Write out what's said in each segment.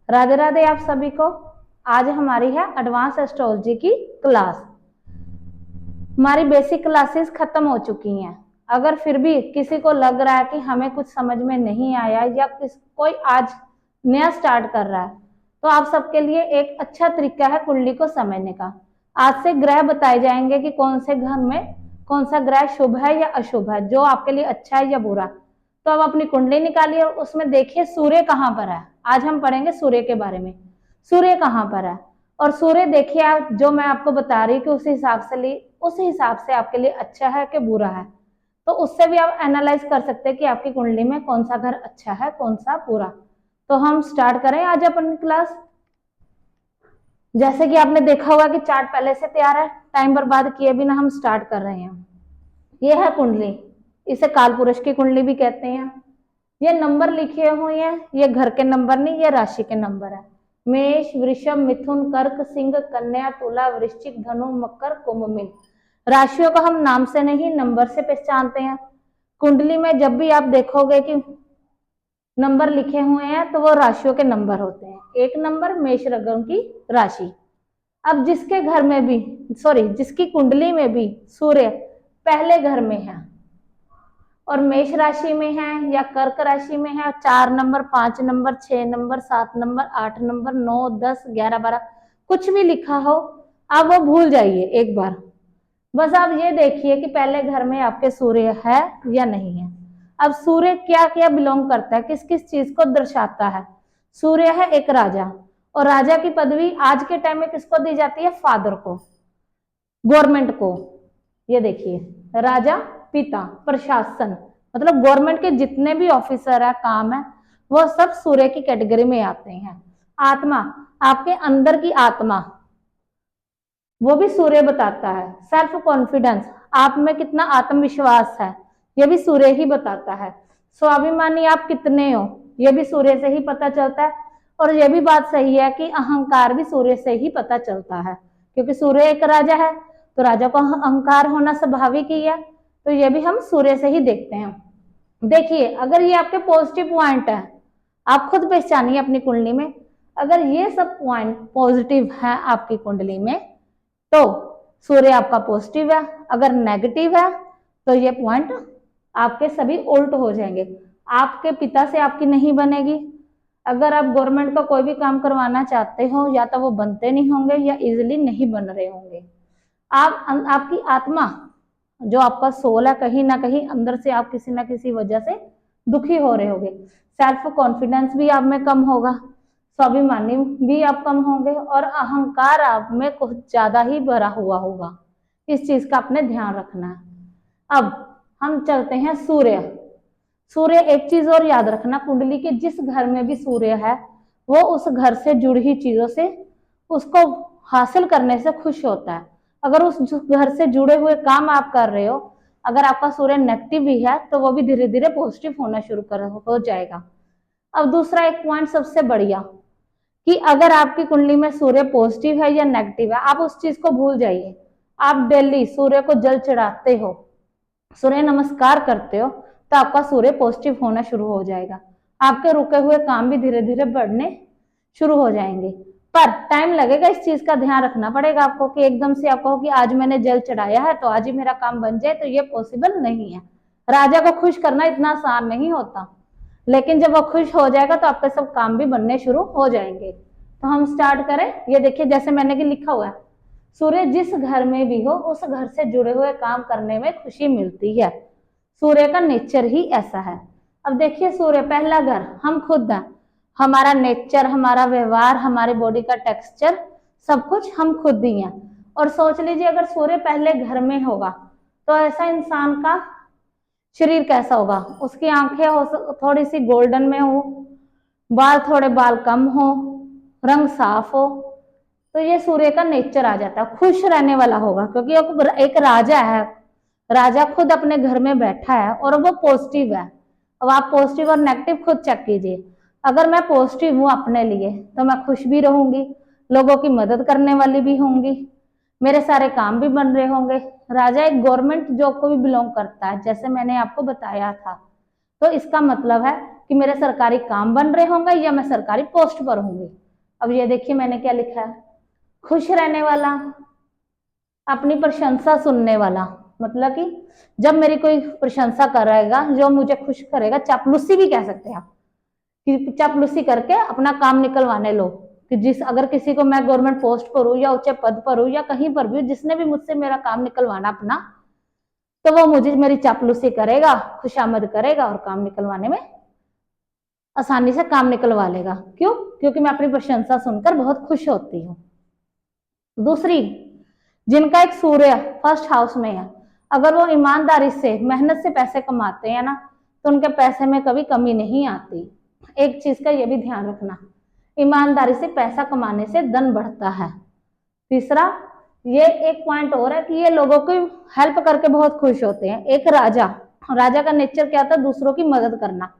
राधे राधे आप सभी को। आज हमारी है एडवांस एस्ट्रोलॉजी की क्लास। हमारी बेसिक क्लासेस खत्म हो चुकी हैं। अगर फिर भी किसी को लग रहा है कि हमें कुछ समझ में नहीं आया या कोई आज नया स्टार्ट कर रहा है, तो आप सबके लिए एक अच्छा तरीका है कुंडली को समझने का। आज से ग्रह बताए जाएंगे कि कौन से घर में कौन सा ग्रह शुभ है या अशुभ है, जो आपके लिए अच्छा है या बुरा। तो अब अपनी कुंडली निकालिए और उसमें देखिए सूर्य कहाँ पर है। आज हम पढ़ेंगे सूर्य के बारे में। सूर्य कहाँ पर है और सूर्य देखिए आप, जो मैं आपको बता रही कि उस हिसाब से आपके लिए अच्छा है कि बुरा है। तो उससे भी आप एनालाइज कर सकते हैं कि आपकी कुंडली में कौन सा घर अच्छा है कौन सा बुरा। तो हम स्टार्ट करें आज अपनी क्लास। जैसे कि आपने देखा होगा कि चार्ट पहले से तैयार है, टाइम बर्बाद किए बिना हम स्टार्ट कर रहे हैं। ये है कुंडली, इसे काल पुरुष की कुंडली भी कहते हैं। ये नंबर लिखे हुए हैं, ये घर के नंबर नहीं, ये राशि के नंबर है। मेष, वृषभ, मिथुन, कर्क, सिंह, कन्या, तुला, वृश्चिक, धनु, मकर, कुंभ, मीन। राशियों को हम नाम से नहीं नंबर से पहचानते हैं। कुंडली में जब भी आप देखोगे कि नंबर लिखे हुए हैं तो वो राशियों के नंबर होते हैं। एक नंबर मेष राशि की राशि। अब जिसकी कुंडली में भी सूर्य पहले घर में है और मेष राशि में है या कर्क राशि में है, 4 number, 5 number, 6 number, 7 number, 8 number, 9, 10, 11, 12 कुछ भी लिखा हो, आप वो भूल जाइए एक बार। बस आप ये देखिए कि पहले घर में आपके सूर्य है या नहीं है। अब सूर्य क्या क्या बिलोंग करता है, किस किस चीज को दर्शाता है। सूर्य है एक राजा, और राजा की पदवी आज के टाइम में किसको दी जाती है? फादर को, गवर्नमेंट को। ये देखिए राजा, पिता, प्रशासन, मतलब गवर्नमेंट के जितने भी ऑफिसर है, काम है, वो सब सूर्य की कैटेगरी में आते हैं। आत्मा, आपके अंदर की आत्मा, वो भी सूर्य बताता है। सेल्फ कॉन्फिडेंस, आप में कितना आत्मविश्वास है, ये भी सूर्य ही बताता है। स्वाभिमानी आप कितने हो, ये भी सूर्य से ही पता चलता है। और ये भी बात सही है कि अहंकार भी सूर्य से ही पता चलता है, क्योंकि सूर्य एक राजा है, तो राजा को अहंकार होना स्वाभाविक ही है। तो ये भी हम सूर्य से ही देखते हैं। देखिए अगर ये आपके पॉजिटिव पॉइंट है, आप खुद पहचानिए अपनी कुंडली में। अगर ये सब पॉइंट पॉजिटिव है आपकी कुंडली में, तो सूर्य आपका पॉजिटिव है। अगर नेगेटिव है तो ये पॉइंट आपके सभी उल्ट हो जाएंगे। आपके पिता से आपकी नहीं बनेगी। अगर आप गवर्नमेंट का कोई भी काम करवाना चाहते हो, या तो वो बनते नहीं होंगे या इजिली नहीं बन रहे होंगे। आपकी आत्मा, जो आपका सोल है, कहीं ना कहीं अंदर से आप किसी ना किसी वजह से दुखी हो रहे होंगे। सेल्फ कॉन्फिडेंस भी आप में कम होगा, स्वाभिमानी भी आप कम होंगे, और अहंकार आप में कुछ ज्यादा ही भरा हुआ होगा। इस चीज का आपने ध्यान रखना है। अब हम चलते हैं सूर्य। सूर्य, एक चीज और याद रखना, कुंडली के जिस घर में भी सूर्य है, वो उस घर से जुड़ी हुई चीजों से, उसको हासिल करने से खुश होता है। अगर उस घर से जुड़े हुए काम आप कर रहे हो, अगर आपका सूर्य नेगेटिव भी है, तो वो भी धीरे धीरे पॉजिटिव होना शुरू हो जाएगा। अब दूसरा एक पॉइंट सबसे बढ़िया, कि अगर आपकी कुंडली में सूर्य पॉजिटिव है या नेगेटिव है, आप उस चीज को भूल जाइए। आप डेली सूर्य को जल चढ़ाते हो, सूर्य नमस्कार करते हो, तो आपका सूर्य पॉजिटिव होना शुरू हो जाएगा। आपके रुके हुए काम भी धीरे धीरे बढ़ने शुरू हो जाएंगे। पर टाइम लगेगा, इस चीज का ध्यान रखना पड़ेगा आपको, कि एकदम से आप कहो कि आज मैंने जल चढ़ाया है तो आज ही मेरा काम बन जाए, तो ये पॉसिबल नहीं है। राजा को खुश करना इतना आसान नहीं होता, लेकिन जब वो खुश हो जाएगा तो आपके सब काम भी बनने शुरू हो जाएंगे। तो हम स्टार्ट करें। ये देखिए जैसे मैंने कि लिखा हुआ है, सूर्य जिस घर में भी हो, उस घर से जुड़े हुए काम करने में खुशी मिलती है। सूर्य का नेचर ही ऐसा है। अब देखिए सूर्य पहला घर हम खुद हैं। हमारा नेचर, हमारा व्यवहार, हमारी बॉडी का टेक्सचर, सब कुछ हम खुद ही हैं। और सोच लीजिए अगर सूर्य पहले घर में होगा, तो ऐसा इंसान का शरीर कैसा होगा। उसकी आंखें हो थोड़ी सी गोल्डन में हो, बाल कम हो, रंग साफ हो, तो ये सूर्य का नेचर आ जाता है। खुश रहने वाला होगा, क्योंकि एक राजा है, राजा खुद अपने घर में बैठा है और वो पॉजिटिव है। अब आप पॉजिटिव और नेगेटिव खुद चेक कीजिए। अगर मैं पॉजिटिव हूँ अपने लिए, तो मैं खुश भी रहूंगी, लोगों की मदद करने वाली भी होंगी, मेरे सारे काम भी बन रहे होंगे। राजा एक गवर्नमेंट जॉब को भी बिलोंग करता है, जैसे मैंने आपको बताया था। तो इसका मतलब है कि मेरे सरकारी काम बन रहे होंगे या मैं सरकारी पोस्ट पर होंगी। अब ये देखिए मैंने क्या लिखा है, खुश रहने वाला, अपनी प्रशंसा सुनने वाला, मतलब कि जब मेरी कोई प्रशंसा करेगा, जो मुझे खुश करेगा, चापलूसी भी कह सकते हैं आप, कि चापलूसी करके अपना काम निकलवाने लो, कि जिस अगर किसी को मैं गवर्नमेंट पोस्ट पर हूँ या ऊंचे पद पर हूँ या कहीं पर भी, जिसने भी मुझसे मेरा काम निकलवाना अपना, तो वो मुझे मेरी चापलूसी करेगा, खुशामद करेगा और काम निकलवाने में आसानी से काम निकलवा लेगा। क्यों? क्योंकि मैं अपनी प्रशंसा सुनकर बहुत खुश होती हूँ। दूसरी, जिनका एक सूर्य फर्स्ट हाउस में है, अगर वो ईमानदारी से मेहनत से पैसे कमाते हैं ना, तो उनके पैसे में कभी कमी नहीं आती। एक चीज का ये भी ध्यान रखना, ईमानदारी से पैसा कमाने से धन बढ़ता है। तीसरा, ये एक पॉइंट और है कि ये लोगों की हेल्प करके बहुत खुश होते हैं। एक राजा, राजा का नेचर क्या था? दूसरों की मदद करना।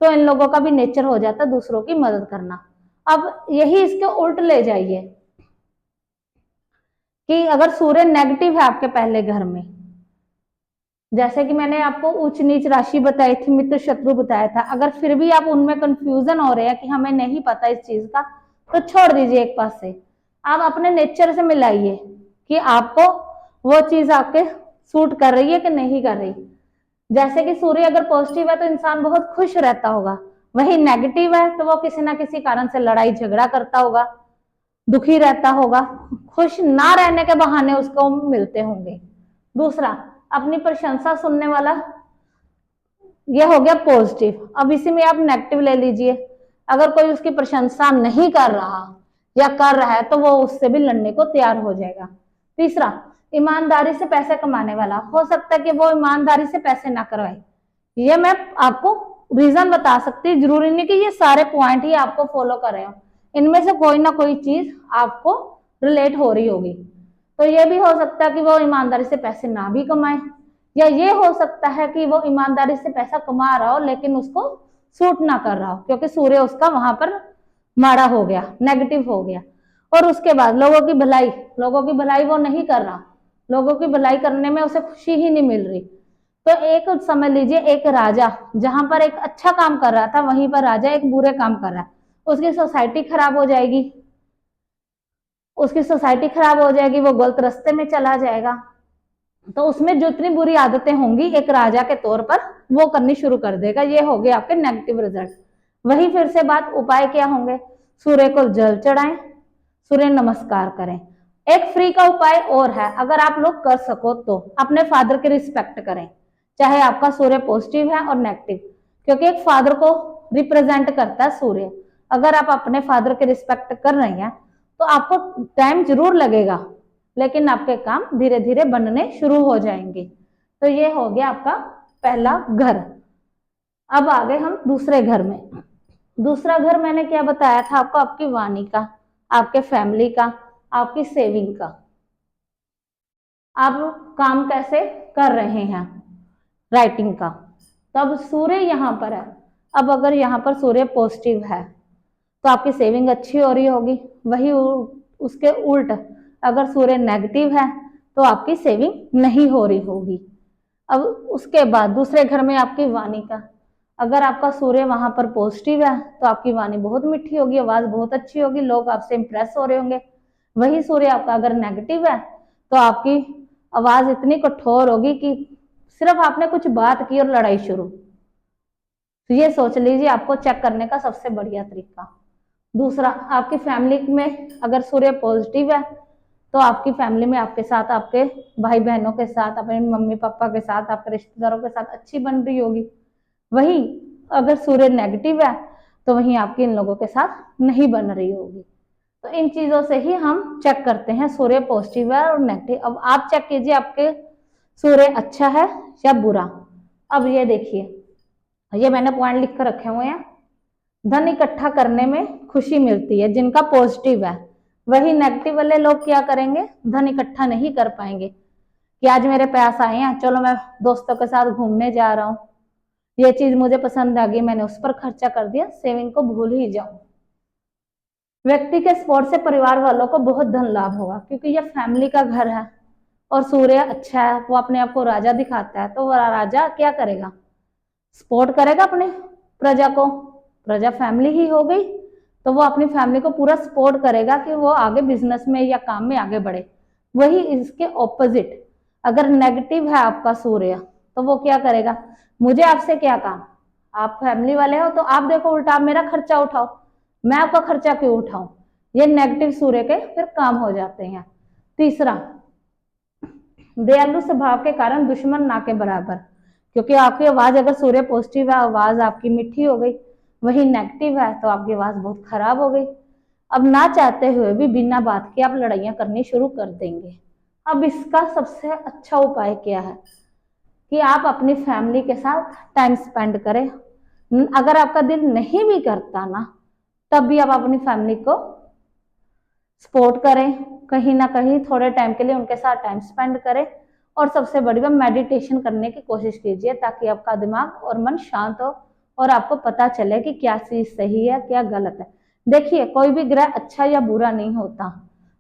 तो इन लोगों का भी नेचर हो जाता है दूसरों की मदद करना। अब यही इसके उल्ट ले जाइए कि अगर सूर्य नेगेटिव है आपके पहले घर में, जैसे कि मैंने आपको ऊंच नीच राशि बताई थी, मित्र शत्रु बताया था, अगर फिर भी आप उनमें कंफ्यूजन हो रहे हैं कि हमें नहीं पता इस चीज का, तो छोड़ दीजिए एक पास से, आप अपने नेचर से मिलाइए कि आपको वो चीज आपके सूट कर रही है कि नहीं कर रही। जैसे कि सूर्य अगर पॉजिटिव है तो इंसान बहुत खुश रहता होगा, वही नेगेटिव है तो वो किसी ना किसी कारण से लड़ाई झगड़ा करता होगा, दुखी रहता होगा, खुश ना रहने के बहाने उसको मिलते होंगे। दूसरा, अपनी प्रशंसा सुनने वाला, ये हो गया पॉजिटिव। अब इसी में आप नेगेटिव ले लीजिए, अगर कोई उसकी प्रशंसा नहीं कर रहा या कर रहा है तो वो उससे भी लड़ने को तैयार हो जाएगा। तीसरा, ईमानदारी से पैसे कमाने वाला, हो सकता है कि वो ईमानदारी से पैसे ना करवाए। ये मैं आपको रीजन बता सकती हूँ, जरूरी नहीं कि ये सारे पॉइंट ही आपको फॉलो कर रहे हो, इनमें से कोई ना कोई चीज आपको रिलेट हो रही होगी। तो ये भी हो सकता है कि वो ईमानदारी से पैसे ना भी कमाए, या ये हो सकता है कि वो ईमानदारी से पैसा कमा रहा हो लेकिन उसको सूट ना कर रहा हो, क्योंकि सूर्य उसका वहां पर माड़ा हो गया, नेगेटिव हो गया। और उसके बाद लोगों की भलाई, लोगों की भलाई वो नहीं कर रहा, लोगों की भलाई करने में उसे खुशी ही नहीं मिल रही। तो एक समझ लीजिए, एक राजा जहां पर एक अच्छा काम कर रहा था, वहीं पर राजा एक बुरे काम कर रहा है, उसकी सोसाइटी खराब हो जाएगी, उसकी सोसाइटी खराब हो जाएगी, वो गलत रास्ते में चला जाएगा। तो उसमें जितनी बुरी आदतें होंगी एक राजा के तौर पर वो करनी शुरू कर देगा। ये हो गए आपके नेगेटिव रिजल्ट। वही फिर से बात, उपाय क्या होंगे? सूर्य को जल चढ़ाएं, सूर्य नमस्कार करें। एक फ्री का उपाय और है, अगर आप लोग कर सको तो अपने फादर की रिस्पेक्ट करें, चाहे आपका सूर्य पॉजिटिव है और नेगेटिव, क्योंकि एक फादर को रिप्रेजेंट करता है सूर्य। अगर आप अपने फादर की रिस्पेक्ट कर रहे हैं तो आपको टाइम जरूर लगेगा, लेकिन आपके काम धीरे धीरे बनने शुरू हो जाएंगे। तो ये हो गया आपका पहला घर। अब आ गए हम दूसरे घर में। दूसरा घर मैंने क्या बताया था आपको? आपकी वाणी का, आपके फैमिली का, आपकी सेविंग का, आप काम कैसे कर रहे हैं, राइटिंग का। तब सूर्य यहाँ पर है, अब अगर यहाँ पर सूर्य पॉजिटिव है तो आपकी सेविंग अच्छी हो रही होगी। वही उसके उल्ट अगर सूर्य नेगेटिव है तो आपकी सेविंग नहीं हो रही होगी। अब उसके बाद दूसरे घर में आपकी वाणी का, अगर आपका सूर्य वहां पर पॉजिटिव है तो आपकी वाणी बहुत मीठी होगी, आवाज बहुत अच्छी होगी, लोग आपसे इंप्रेस हो रहे होंगे। वही सूर्य आपका अगर नेगेटिव है तो आपकी आवाज इतनी कठोर होगी कि सिर्फ आपने कुछ बात की और लड़ाई शुरू। तो ये सोच लीजिए आपको चेक करने का सबसे बढ़िया तरीका। दूसरा, आपकी फैमिली में अगर सूर्य पॉजिटिव है तो आपकी फैमिली में आपके साथ, आपके भाई बहनों के साथ, अपने मम्मी पापा के साथ, आपके रिश्तेदारों के साथ अच्छी बन रही होगी। वही अगर सूर्य नेगेटिव है तो वहीं आपकी इन लोगों के साथ नहीं बन रही होगी। तो इन चीजों से ही हम चेक करते हैं सूर्य पॉजिटिव है और नेगेटिव। अब आप चेक कीजिए आपके सूर्य अच्छा है या बुरा। अब ये देखिए, ये मैंने पॉइंट लिख कर रखे हुए हैं। धन इकट्ठा करने में खुशी मिलती है जिनका पॉजिटिव है। वही नेगेटिव वाले लोग क्या करेंगे? धन इकट्ठा नहीं कर पाएंगे कि आज मेरे पास आए हैं, चलो मैं दोस्तों के साथ घूमने जा रहा हूँ, ये चीज मुझे पसंद आ गई, मैंने उस पर खर्चा कर दिया, सेविंग को भूल ही जाऊं। व्यक्ति के सपोर्ट से परिवार वालों को बहुत धन लाभ होगा, क्योंकि ये फैमिली का घर है और सूर्य अच्छा है, वो अपने आप को राजा दिखाता है। तो वो राजा क्या करेगा? सपोर्ट करेगा अपने प्रजा को, प्रजा फैमिली ही हो गई, तो वो अपनी फैमिली को पूरा सपोर्ट करेगा कि वो आगे बिजनेस में या काम में आगे बढ़े। वही इसके ऑपोजिट, अगर नेगेटिव है आपका सूर्य, तो वो क्या करेगा, मुझे आपसे क्या काम, आप फैमिली वाले हो तो आप देखो उल्टा आप मेरा खर्चा उठाओ, मैं आपका खर्चा क्यों उठाऊं। ये नेगेटिव सूर्य के फिर काम हो जाते हैं। तीसरा, दयालु स्वभाव के कारण दुश्मन ना के बराबर, क्योंकि आपकी आवाज अगर सूर्य पॉजिटिव है, आवाज आपकी मीठी हो गई, वही नेगेटिव है तो आपकी आवाज बहुत खराब हो गई। अब ना चाहते हुए भी बिना बात के आप लड़ाइयां करनी शुरू कर देंगे। अब इसका सबसे अच्छा उपाय क्या है कि आप अपनी फैमिली के साथ टाइम स्पेंड करें। अगर आपका दिल नहीं भी करता ना, तब भी आप अपनी फैमिली को सपोर्ट करें, कहीं ना कहीं थोड़े टाइम के लिए उनके साथ टाइम स्पेंड करें। और सबसे बड़ी बात, मेडिटेशन करने की कोशिश कीजिए ताकि आपका दिमाग और मन शांत हो और आपको पता चले कि क्या चीज सही है क्या गलत है। देखिए, कोई भी ग्रह अच्छा या बुरा नहीं होता,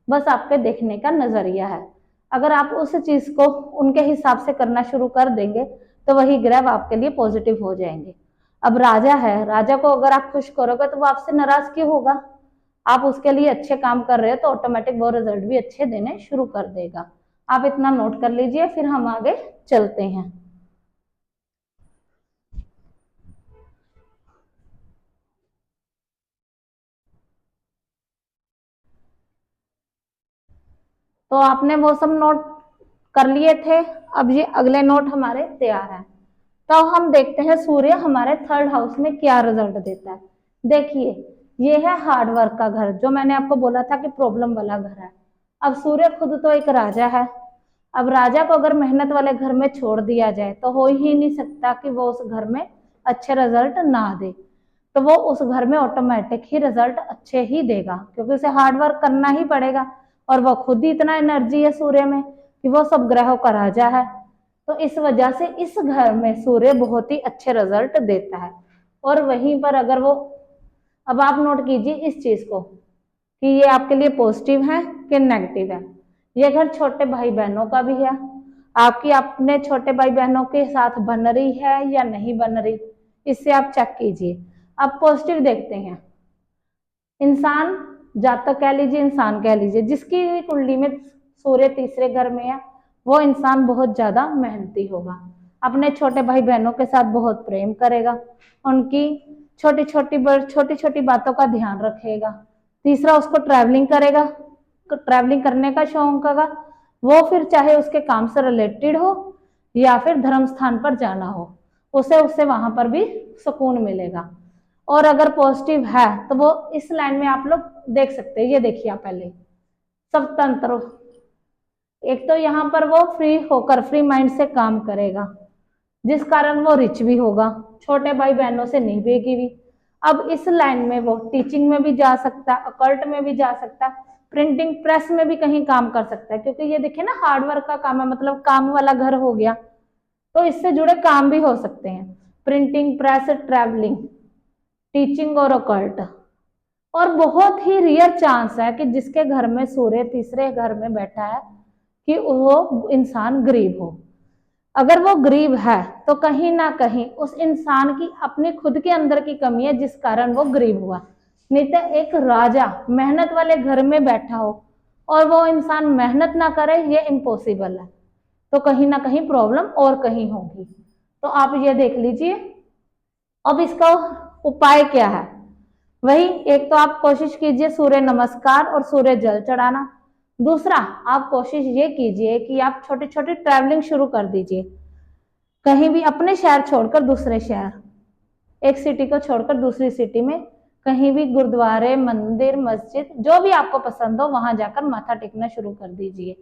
बस आपके देखने का नजरिया है। अगर आप उस चीज को उनके हिसाब से करना शुरू कर देंगे तो वही ग्रह आपके लिए पॉजिटिव हो जाएंगे। अब राजा है, राजा को अगर आप खुश करोगे तो वो आपसे नाराज क्यों होगा। आप उसके लिए अच्छे काम कर रहे हो तो ऑटोमेटिक वो रिजल्ट भी अच्छे देने शुरू कर देगा। आप इतना नोट कर लीजिए, फिर हम आगे चलते हैं। तो आपने वो सब नोट कर लिए थे, अब ये अगले नोट हमारे तैयार हैं। तो हम देखते हैं सूर्य हमारे थर्ड हाउस में क्या रिजल्ट देता है। देखिए, ये है हार्ड वर्क का घर, जो मैंने आपको बोला था कि प्रॉब्लम वाला घर है। अब सूर्य खुद तो एक राजा है। अब राजा को अगर मेहनत वाले घर में छोड़ दिया जाए तो हो ही नहीं सकता कि वो उस घर में अच्छे रिजल्ट ना दे। तो वो उस घर में ऑटोमेटिक ही रिजल्ट अच्छे ही देगा, क्योंकि उसे हार्ड वर्क करना ही पड़ेगा। और वो खुद ही इतना एनर्जी है सूर्य में कि वो सब ग्रहों का राजा है। तो इस वजह से इस घर में सूर्य बहुत ही अच्छे रिजल्ट देता है। और वहीं पर अगर वो, अब आप नोट कीजिए इस चीज को कि ये आपके लिए पॉजिटिव है कि नेगेटिव है। ये घर छोटे भाई बहनों का भी है, आपकी अपने छोटे भाई बहनों के साथ बन रही है या नहीं बन रही, इससे आप चेक कीजिए। अब पॉजिटिव देखते हैं। इंसान, जातक कह लीजिए इंसान कह लीजिए, जिसकी भी कुंडली में सूर्य तीसरे घर में है, वो इंसान बहुत ज्यादा मेहनती होगा, अपने छोटे भाई बहनों के साथ बहुत प्रेम करेगा, उनकी छोटी छोटी बातों का ध्यान रखेगा। तीसरा, उसको ट्रैवलिंग करेगा, ट्रैवलिंग करने का शौक होगा। वो फिर चाहे उसके काम से रिलेटेड हो या फिर धर्म स्थान पर जाना हो, उसे उससे वहां पर भी सुकून मिलेगा। और अगर पॉजिटिव है तो वो इस लाइन में आप लोग देख सकते हैं, ये देखिए आप पहले, स्वतंत्र। एक तो यहाँ पर वो फ्री होकर फ्री माइंड से काम करेगा, जिस कारण वो रिच भी होगा, छोटे भाई बहनों से नहीं बेगी भी। अब इस लाइन में वो टीचिंग में भी जा सकता है, अकल्ट में भी जा सकता है, प्रिंटिंग प्रेस में भी कहीं काम कर सकता है, क्योंकि ये देखिए ना हार्डवर्क का काम है, मतलब काम वाला घर हो गया, तो इससे जुड़े काम भी हो सकते हैं, प्रिंटिंग प्रेस, ट्रैवलिंग, टीचिंग और अकल्ट। और बहुत ही रियर चांस है कि जिसके घर में सूर्य तीसरे घर में बैठा है कि वो इंसान गरीब हो। अगर वो गरीब है तो कहीं ना कहीं उस इंसान की अपने खुद के अंदर की कमी है, जिस कारण वो गरीब हुआ। नहीं तो एक राजा मेहनत वाले घर में बैठा हो और वो इंसान मेहनत ना करे, ये इम्पॉसिबल है। तो कहीं ना कहीं प्रॉब्लम और कहीं होगी। तो आप ये देख लीजिए। अब इसका उपाय क्या है, वही एक तो आप कोशिश कीजिए सूर्य नमस्कार और सूर्य जल चढ़ाना। दूसरा, आप कोशिश ये कीजिए कि आप छोटी छोटी ट्रैवलिंग शुरू कर दीजिए, कहीं भी अपने शहर छोड़कर दूसरे शहर, एक सिटी को छोड़कर दूसरी सिटी में, कहीं भी गुरुद्वारे, मंदिर, मस्जिद, जो भी आपको पसंद हो वहां जाकर माथा टेकना शुरू कर दीजिए।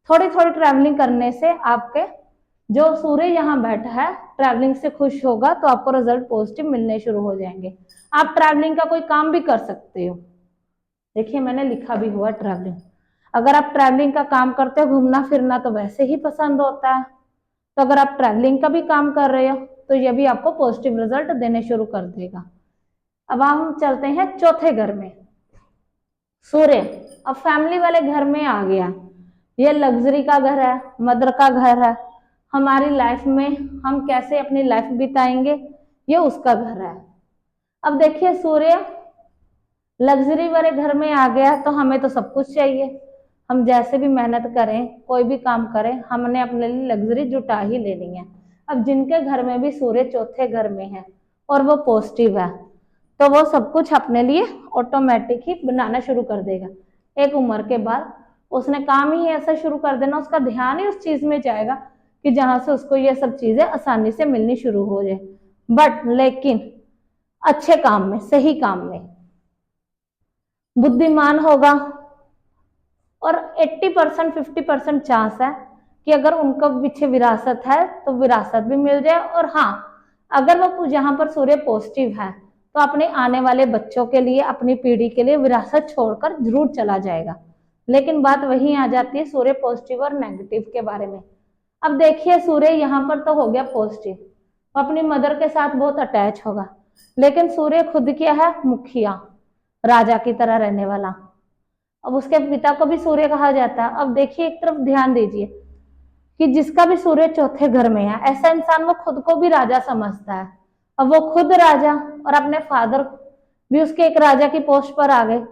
थोड़ी थोड़ी ट्रैवलिंग करने से आपके जो सूर्य यहाँ बैठा है ट्रैवलिंग से खुश होगा, तो आपको रिजल्ट पॉजिटिव मिलने शुरू हो जाएंगे। आप ट्रैवलिंग का कोई काम भी कर सकते हो, देखिए मैंने लिखा भी हुआ ट्रैवलिंग। अगर आप ट्रैवलिंग का काम करते हो, घूमना फिरना तो वैसे ही पसंद होता है, तो अगर आप ट्रैवलिंग का भी काम कर रहे हो तो ये भी आपको पॉजिटिव रिजल्ट देने शुरू कर देगा। अब हम चलते हैं चौथे घर में। सूर्य अब फैमिली वाले घर में आ गया, ये लग्जरी का घर है, मदर का घर है, हमारी लाइफ में हम कैसे अपनी लाइफ बिताएंगे ये उसका घर है। अब देखिए सूर्य लग्जरी वाले घर में आ गया तो हमें तो सब कुछ चाहिए। हम जैसे भी मेहनत करें, कोई भी काम करें, हमने अपने लिए लग्जरी जुटा ही लेनी है। अब जिनके घर में भी सूर्य चौथे घर में है और वो पॉजिटिव है, तो वो सब कुछ अपने लिए ऑटोमेटिक ही बनाना शुरू कर देगा। एक उम्र के बाद उसने काम ही ऐसा शुरू कर देना, उसका ध्यान ही उस चीज में जाएगा कि जहां से उसको ये सब चीजें आसानी से मिलनी शुरू हो जाए। बट लेकिन अच्छे काम में, सही काम में, बुद्धिमान होगा और 80% 50% चांस है कि अगर उनका पीछे विरासत है तो विरासत भी मिल जाए। और हाँ, अगर वो जहां पर सूर्य पॉजिटिव है तो अपने आने वाले बच्चों के लिए, अपनी पीढ़ी के लिए विरासत छोड़कर जरूर चला जाएगा। लेकिन बात वही आ जाती है सूर्य पॉजिटिव और नेगेटिव के बारे में। अब देखिए सूर्य यहाँ पर तो हो गया पॉजिटिव, अपनी मदर के साथ बहुत अटैच होगा, लेकिन सूर्य खुद क्या है, मुखिया, राजा की तरह रहने वाला। अब उसके पिता को भी सूर्य कहा जाता है। अब देखिए एक तरफ ध्यान दीजिए कि जिसका भी सूर्य चौथे घर में है, ऐसा इंसान वो खुद को भी राजा समझता है। अब वो खुद राजा और अपने फादर भी उसके एक राजा की पोस्ट पर आ गए।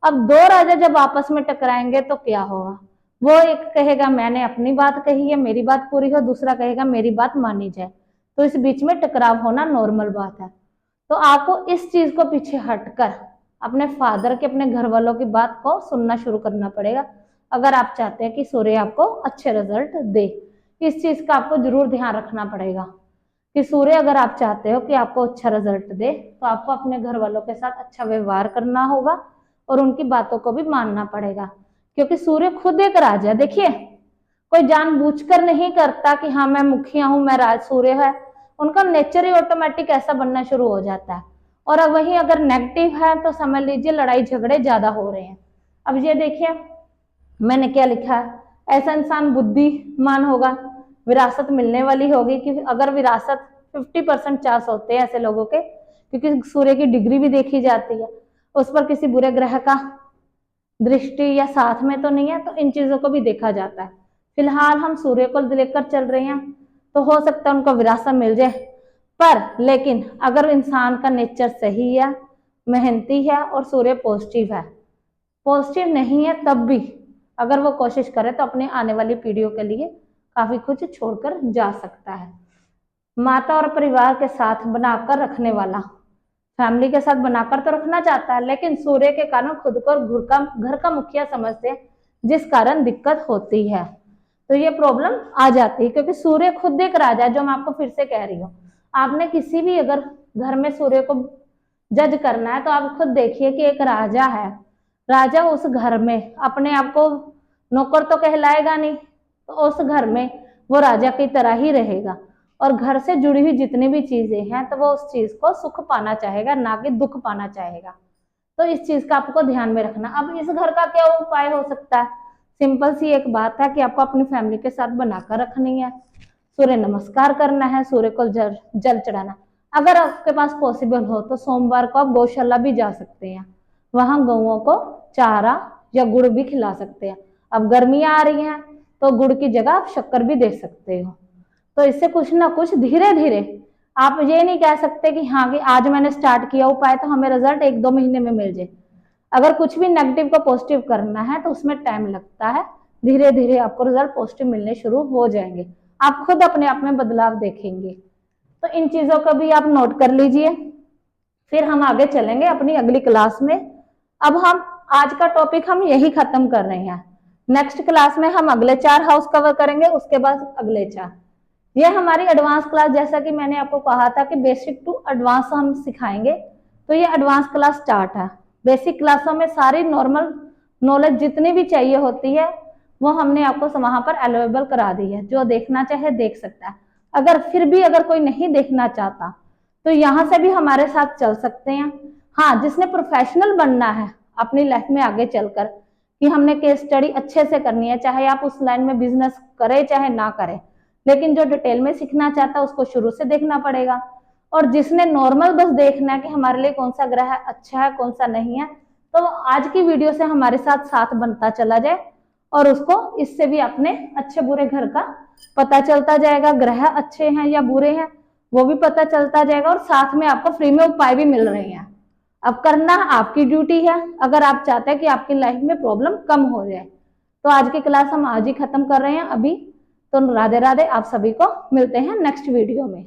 अब दो राजा जब आपस में टकराएंगे तो क्या होगा? वो एक कहेगा मैंने अपनी बात कही है, मेरी बात पूरी हो, दूसरा कहेगा मेरी बात मानी जाए। तो इस बीच में टकराव होना नॉर्मल बात है। तो आपको इस चीज को पीछे हटकर अपने फादर के, अपने घर वालों की बात को सुनना शुरू करना पड़ेगा अगर आप चाहते हैं कि सूर्य आपको अच्छे रिजल्ट दे। इस चीज का आपको जरूर ध्यान रखना पड़ेगा कि सूर्य अगर आप चाहते हो कि आपको अच्छा रिजल्ट दे तो आपको अपने घर वालों के साथ अच्छा व्यवहार करना होगा और उनकी बातों को भी मानना पड़ेगा, क्योंकि सूर्य खुद एक राजा है। देखिए कोई जानबूझकर नहीं करता कि हाँ मैं मुखिया हूं, मैं राज, सूर्य है, उनका नेचर ही ऑटोमेटिक ऐसा बनना शुरू हो जाता है। और अब वही अगर नेगेटिव है तो समझ लीजिए लड़ाई झगड़े ज्यादा हो रहे हैं। अब ये देखिए मैंने क्या लिखा है, ऐसा इंसान बुद्धिमान होगा, विरासत मिलने वाली होगी। कि अगर विरासत 50% चांस होते हैं ऐसे लोगों के, क्योंकि सूर्य की डिग्री भी देखी जाती है, उस पर किसी बुरे ग्रह का दृष्टि या साथ में तो नहीं है, तो इन चीजों को भी देखा जाता है। फिलहाल हम सूर्य को लेकर चल रहे हैं तो हो सकता है उनको विरासत मिल जाए, पर लेकिन अगर इंसान का नेचर सही है, मेहनती है और सूर्य पॉजिटिव है, पॉजिटिव नहीं है तब भी अगर वो कोशिश करे तो अपने आने वाली पीढ़ियों के लिए काफी कुछ छोड़कर जा सकता है। माता और परिवार के साथ बनाकर रखने वाला, फैमिली के साथ बनाकर तो रखना चाहता है, लेकिन सूर्य के कारण खुद को घर का मुखिया समझते हैं, जिस कारण दिक्कत होती है। तो ये प्रॉब्लम आ जाती है क्योंकि सूर्य खुद एक राजा है, जो मैं आपको फिर से कह रही हूँ। आपने किसी भी अगर घर में सूर्य को जज करना है तो आप खुद देखिए कि एक राजा है, राजा उस घर में अपने आप को नौकर तो कहलाएगा नहीं, तो उस घर में वो राजा की तरह ही रहेगा और घर से जुड़ी हुई जितनी भी चीजें हैं तो वो उस चीज को सुख पाना चाहेगा, ना कि दुख पाना चाहेगा। तो इस चीज का आपको ध्यान में रखना। अब इस घर का क्या उपाय हो सकता है? सिंपल सी एक बात है कि आपको अपनी फैमिली के साथ बनाकर रखनी है, सूर्य नमस्कार करना है, सूर्य को जल चढ़ाना। अगर आपके पास पॉसिबल हो तो सोमवार को आप गौशाला भी जा सकते हैं, वहां गौओं को चारा या गुड़ भी खिला सकते हैं। अब गर्मियां आ रही हैं तो गुड़ की जगह आप शक्कर भी दे सकते हो। तो इससे कुछ ना कुछ धीरे धीरे, आप ये नहीं कह सकते कि हाँ कि आज मैंने स्टार्ट किया उपाय तो हमें रिजल्ट 1-2 महीने में मिल जाए। अगर कुछ भी नेगेटिव को पॉजिटिव करना है तो उसमें टाइम लगता है, धीरे धीरे आपको रिजल्ट पॉजिटिव मिलने शुरू हो जाएंगे, आप खुद अपने आप में बदलाव देखेंगे। तो इन चीजों को भी आप नोट कर लीजिए। फिर हम आगे चलेंगे अपनी अगली क्लास में। अब हम आज का टॉपिक हम यही खत्म कर रहे हैं। नेक्स्ट क्लास में हम अगले 4 हाउस कवर करेंगे, उसके बाद अगले 4। ये हमारी एडवांस क्लास, जैसा कि मैंने आपको कहा था कि बेसिक टू एडवांस हम सिखाएंगे, तो ये एडवांस क्लास स्टार्ट है। बेसिक क्लासों में सारी नॉर्मल नॉलेज जितनी भी चाहिए होती है वो हमने आपको वहां पर अवेलेबल करा दी है, जो देखना चाहे देख सकता है। अगर फिर भी अगर कोई नहीं देखना चाहता तो यहाँ से भी हमारे साथ चल सकते हैं। हाँ, जिसने प्रोफेशनल बनना है अपनी लाइफ में आगे चलकर कि हमने केस स्टडी अच्छे से करनी है, चाहे आप उस लाइन में बिजनेस करें चाहे ना करें, लेकिन जो डिटेल में सीखना चाहता है उसको शुरू से देखना पड़ेगा। और जिसने नॉर्मल बस देखना है कि हमारे लिए कौन सा ग्रह अच्छा है कौन सा नहीं है, तो आज की वीडियो से हमारे साथ साथ बनता चला जाए और उसको इससे भी अपने अच्छे बुरे घर का पता चलता जाएगा, ग्रह अच्छे हैं या बुरे हैं वो भी पता चलता जाएगा और साथ में आपको फ्री में उपाय भी मिल रहे हैं। अब करना आपकी ड्यूटी है, अगर आप चाहते हैं कि आपकी लाइफ में प्रॉब्लम कम हो जाए। तो आज की क्लास हम आज ही खत्म कर रहे हैं अभी। तो राधे राधे, आप सभी को मिलते हैं नेक्स्ट वीडियो में।